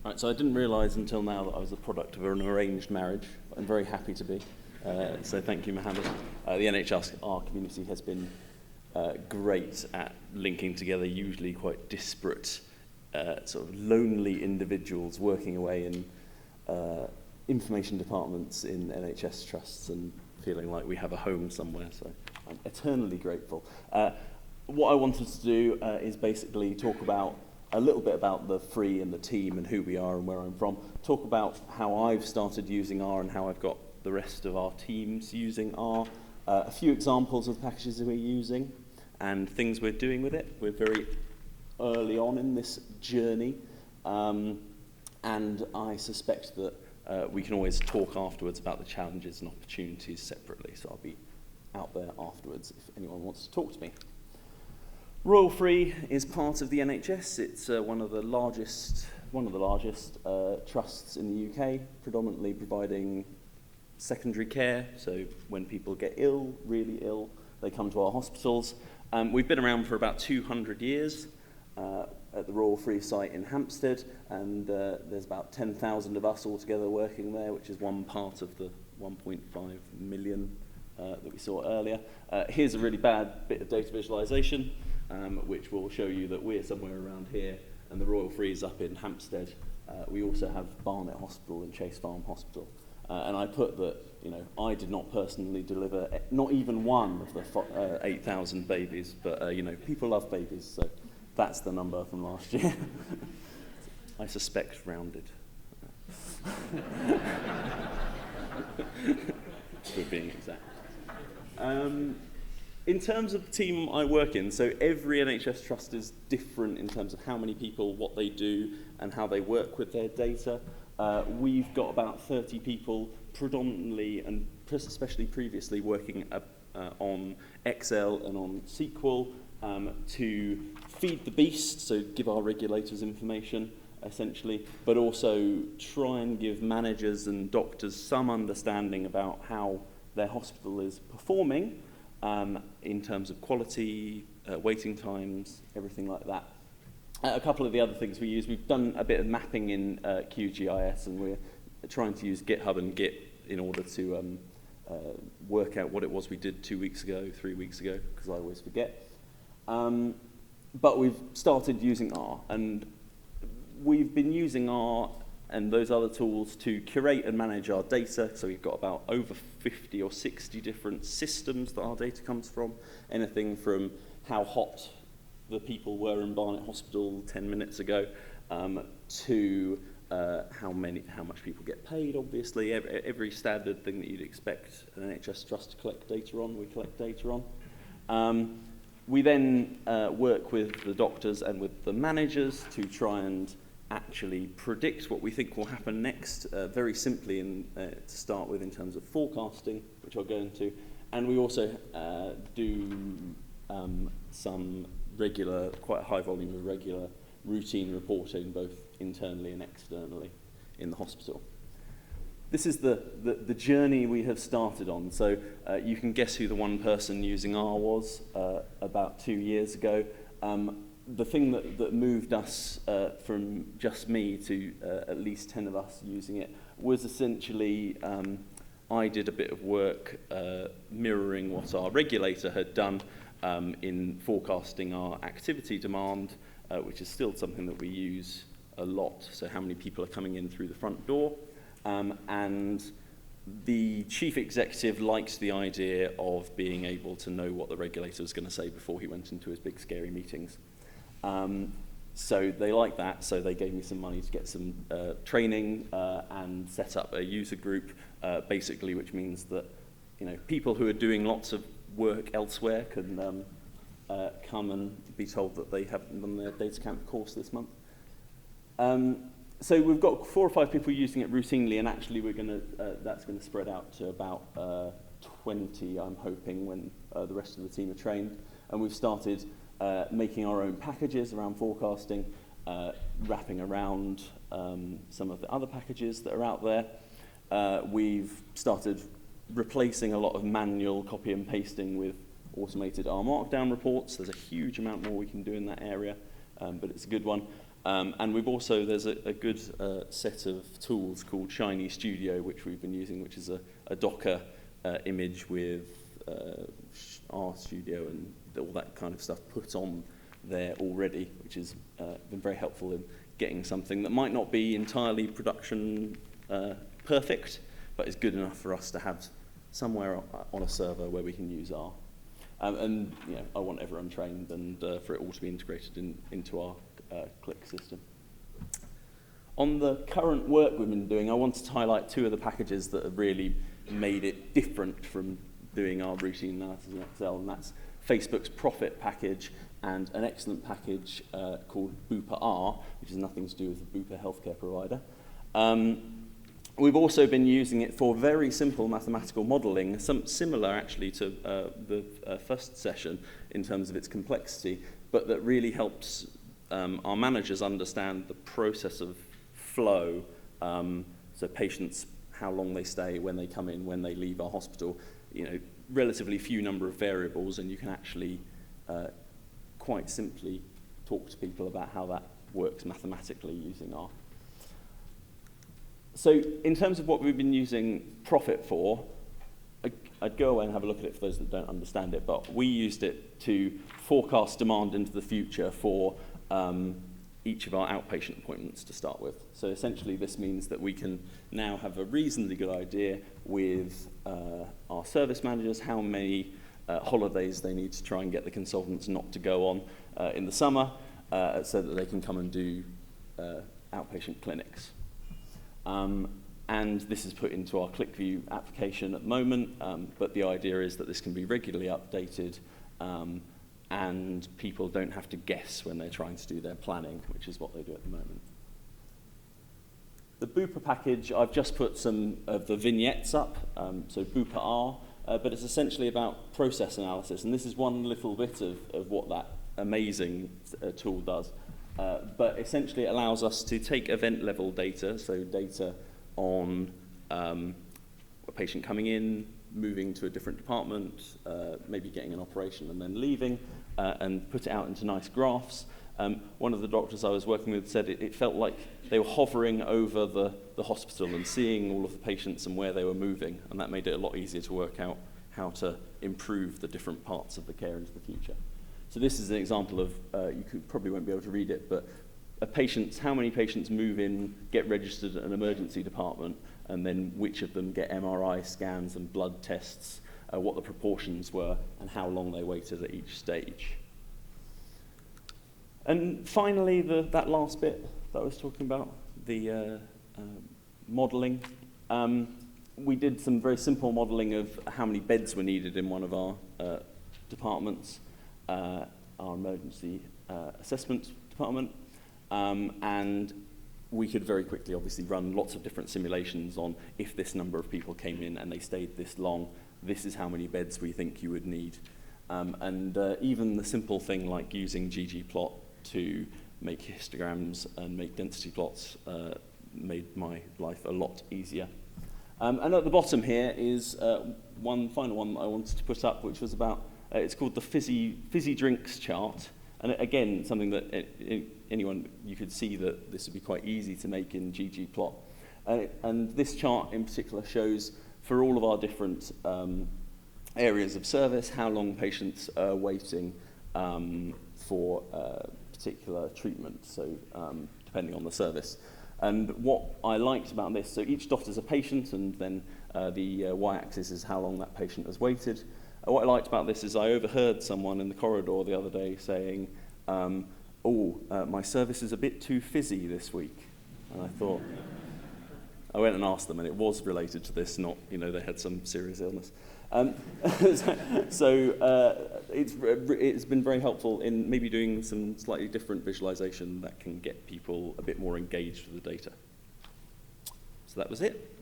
Right, so I didn't realise until now that I was the product of an arranged marriage. I'm very happy to be. So thank you, Mohammed. The NHR community has been great at linking together usually quite disparate, sort of lonely individuals working away in information departments in NHS trusts and feeling like we have a home somewhere. So I'm eternally grateful. What I wanted to do is basically talk about a little bit about the Free and the team and who we are and where I'm from. Talk about how I've started using R and how I've got the rest of our teams using R. A few examples of packages that we're using and things we're doing with it. We're very early on in this journey, and I suspect that we can always talk afterwards about the challenges and opportunities separately, so I'll be out there afterwards if anyone wants to talk to me. Royal Free is part of the NHS. It's one of the largest trusts in the UK, predominantly providing secondary care. So when people get ill, really ill, they come to our hospitals. We've been around for about 200 years at the Royal Free site in Hampstead, and there's about 10,000 of us altogether working there, which is one part of the 1.5 million that we saw earlier. Here's a really bad bit of data visualization, which will show you that we're somewhere around here, and the Royal Free is up in Hampstead. We also have Barnet Hospital and Chase Farm Hospital. And I put that, I did not personally deliver not even one of the 8,000 babies, but, people love babies, so that's the number from last year. I suspect rounded. We're being exact. In terms of the team I work in, so every NHS trust is different in terms of how many people, what they do, and how they work with their data. We've got about 30 people predominantly, and especially previously, working on Excel and on SQL to feed the beast, so give our regulators information, essentially, but also try and give managers and doctors some understanding about how their hospital is performing in terms of quality, waiting times, everything like that. A couple of the other things we use, we've done a bit of mapping in QGIS, and we're trying to use GitHub and Git in order to work out what it was we did 2 weeks ago, 3 weeks ago, because I always forget. But we've started using R, and we've been using R and those other tools to curate and manage our data. So we've got about over 50 or 60 different systems that our data comes from. Anything from how hot the people were in Barnet Hospital 10 minutes ago, to how much people get paid, obviously. Every standard thing that you'd expect an NHS trust to collect data on, we collect data on. We then work with the doctors and with the managers to try and actually predict what we think will happen next, very simply to start with in terms of forecasting, which I'll go into. And we also do some regular, quite a high volume of regular routine reporting, both internally and externally in the hospital. This is the journey we have started on. So you can guess who the one person using R was about 2 years ago. The thing that moved us from just me to at least 10 of us using it was essentially I did a bit of work mirroring what our regulator had done in forecasting our activity demand, which is still something that we use a lot, so how many people are coming in through the front door. And the chief executive liked the idea of being able to know what the regulator was going to say before he went into his big scary meetings. So they liked that, so they gave me some money to get some training and set up a user group, basically, which means that people who are doing lots of work elsewhere can come and be told that they haven't done their data camp course this month. So we've got 4 or 5 people using it routinely, and actually that's going to spread out to about 20, I'm hoping, when the rest of the team are trained. And we've started making our own packages around forecasting, wrapping around some of the other packages that are out there. We've started replacing a lot of manual copy and pasting with automated R Markdown reports. There's a huge amount more we can do in that area, but it's a good one. And we've also, there's a good set of tools called Shiny Studio, which we've been using, which is a Docker image with RStudio and all that kind of stuff put on there already, which has been very helpful in getting something that might not be entirely production perfect, but is good enough for us to have somewhere on a server where we can use R. And you know, I want everyone trained and for it all to be integrated into our Click system. On the current work we've been doing, I wanted to highlight two of the packages that have really made it different from doing our routine analysis in Excel, and that's Facebook's Profit package and an excellent package called Bupa R, which has nothing to do with the Bupa healthcare provider. We've also been using it for very simple mathematical modelling, similar actually to the first session in terms of its complexity, but that really helps our managers understand the process of flow, so patients, how long they stay, when they come in, when they leave our hospital, you know, relatively few number of variables, and you can actually quite simply talk to people about how that works mathematically using R. So in terms of what we've been using Profit for, I'd go away and have a look at it for those that don't understand it, but we used it to forecast demand into the future for each of our outpatient appointments to start with. So essentially this means that we can now have a reasonably good idea with our service managers how many holidays they need to try and get the consultants not to go on in the summer so that they can come and do outpatient clinics. And this is put into our ClickView application at the moment, but the idea is that this can be regularly updated and people don't have to guess when they're trying to do their planning, which is what they do at the moment. The Bupa package, I've just put some of the vignettes up, so Bupa R, but it's essentially about process analysis, and this is one little bit of what that amazing tool does. But essentially it allows us to take event level data, so data on a patient coming in, moving to a different department, maybe getting an operation and then leaving, and put it out into nice graphs. One of the doctors I was working with said it felt like they were hovering over the hospital and seeing all of the patients and where they were moving, and that made it a lot easier to work out how to improve the different parts of the care into the future. So this is an example of, probably won't be able to read it, but how many patients move in, get registered at an emergency department, and then which of them get MRI scans and blood tests, what the proportions were, and how long they waited at each stage. And finally, that last bit that I was talking about, the modelling. We did some very simple modelling of how many beds were needed in one of our departments, our emergency assessment department, and we could very quickly obviously run lots of different simulations on if this number of people came in and they stayed this long, this is how many beds we think you would need. And even the simple thing like using ggplot to make histograms and make density plots made my life a lot easier. And at the bottom here is one final one I wanted to put up, which was about, it's called the fizzy drinks chart. And again, something that anyone, you could see that this would be quite easy to make in ggplot. And this chart in particular shows for all of our different areas of service how long patients are waiting for particular treatment, so depending on the service. And what I liked about this, so each dot is a patient, and then the y-axis is how long that patient has waited. What I liked about this is I overheard someone in the corridor the other day saying, my service is a bit too fizzy this week. And I thought, I went and asked them, and it was related to this, not, they had some serious illness. It's been very helpful in maybe doing some slightly different visualization that can get people a bit more engaged with the data. So that was it.